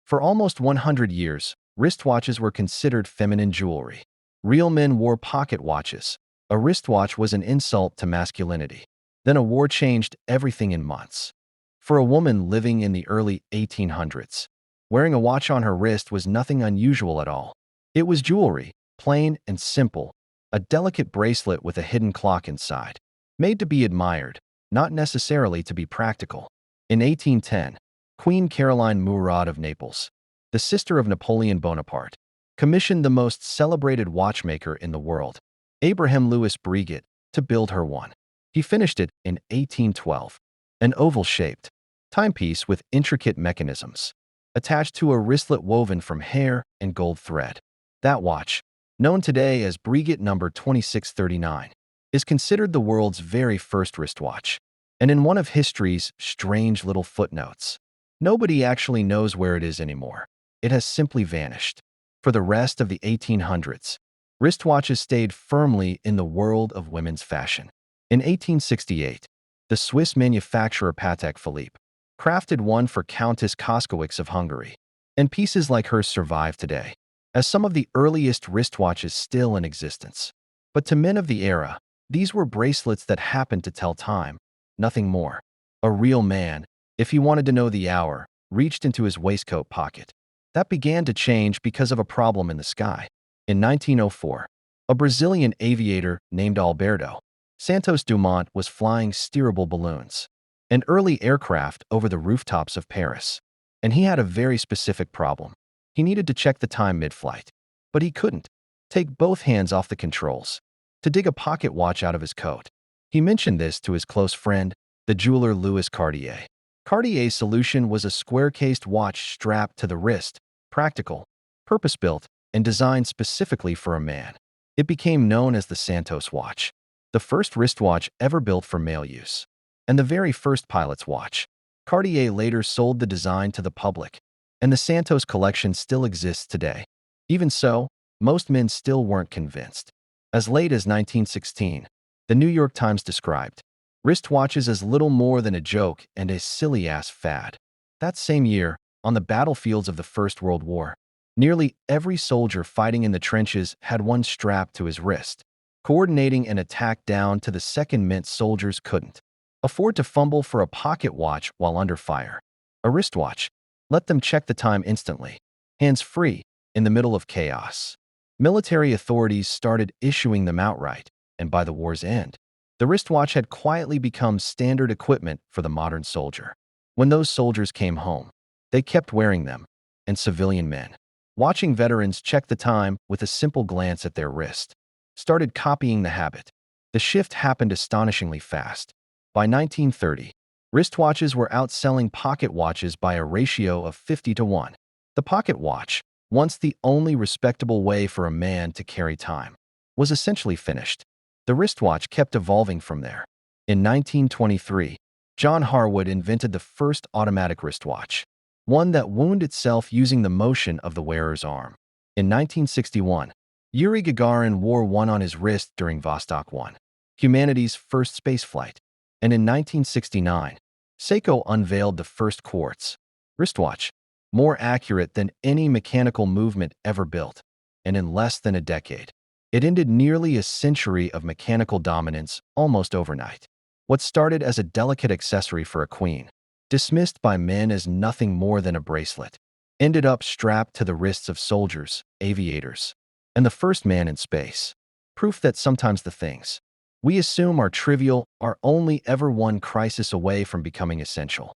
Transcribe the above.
For almost 100 years, wristwatches were considered feminine jewelry. Real men wore pocket watches. A wristwatch was an insult to masculinity. Then a war changed everything in months. For a woman living in the early 1800s, wearing a watch on her wrist was nothing unusual at all. It was jewelry, plain and simple, a delicate bracelet with a hidden clock inside, made to be admired, not necessarily to be practical. In 1810, Queen Caroline Murat of Naples, the sister of Napoleon Bonaparte, commissioned the most celebrated watchmaker in the world, Abraham-Louis Breguet, to build her one. He finished it in 1812, an oval-shaped timepiece with intricate mechanisms, attached to a wristlet woven from hair and gold thread. That watch, known today as Breguet number 2639, is considered the world's very first wristwatch. And in one of history's strange little footnotes, nobody actually knows where it is anymore. It has simply vanished. For the rest of the 1800s, wristwatches stayed firmly in the world of women's fashion. In 1868, the Swiss manufacturer Patek Philippe crafted one for Countess Koskowicz of Hungary, and pieces like hers survive today as some of the earliest wristwatches still in existence. But to men of the era, these were bracelets that happened to tell time, nothing more. A real man, if he wanted to know the hour, reached into his waistcoat pocket. That began to change because of a problem in the sky. In 1904, a Brazilian aviator named Alberto Santos-Dumont was flying steerable balloons, an early aircraft, over the rooftops of Paris. And he had a very specific problem. He needed to check the time mid-flight, but he couldn't take both hands off the controls to dig a pocket watch out of his coat. He mentioned this to his close friend, the jeweler Louis Cartier. Cartier's solution was a square-cased watch strapped to the wrist, practical, purpose-built, and designed specifically for a man. It became known as the Santos watch, the first wristwatch ever built for male use, and the very first pilot's watch. Cartier later sold the design to the public, and the Santos collection still exists today. Even so, most men still weren't convinced. As late as 1916, the New York Times described wristwatches as little more than a joke and a silly-ass fad. That same year, on the battlefields of the First World War, nearly every soldier fighting in the trenches had one strapped to his wrist. Coordinating an attack down to the second meant soldiers couldn't afford to fumble for a pocket watch while under fire. A wristwatch let them check the time instantly, hands-free, in the middle of chaos. Military authorities started issuing them outright, and by the war's end, the wristwatch had quietly become standard equipment for the modern soldier. When those soldiers came home, they kept wearing them, and civilian men, watching veterans check the time with a simple glance at their wrist, started copying the habit. The shift happened astonishingly fast. By 1930, wristwatches were outselling pocket watches by a ratio of 50 to 1. The pocket watch, once the only respectable way for a man to carry time, was essentially finished. The wristwatch kept evolving from there. In 1923, John Harwood invented the first automatic wristwatch, one that wound itself using the motion of the wearer's arm. In 1961, Yuri Gagarin wore one on his wrist during Vostok 1, humanity's first spaceflight. And in 1969, Seiko unveiled the first quartz wristwatch, more accurate than any mechanical movement ever built. And in less than a decade, it ended nearly a century of mechanical dominance almost overnight. What started as a delicate accessory for a queen, dismissed by men as nothing more than a bracelet, ended up strapped to the wrists of soldiers, aviators, and the first man in space. Proof that sometimes the things we assume are trivial are only ever one crisis away from becoming essential.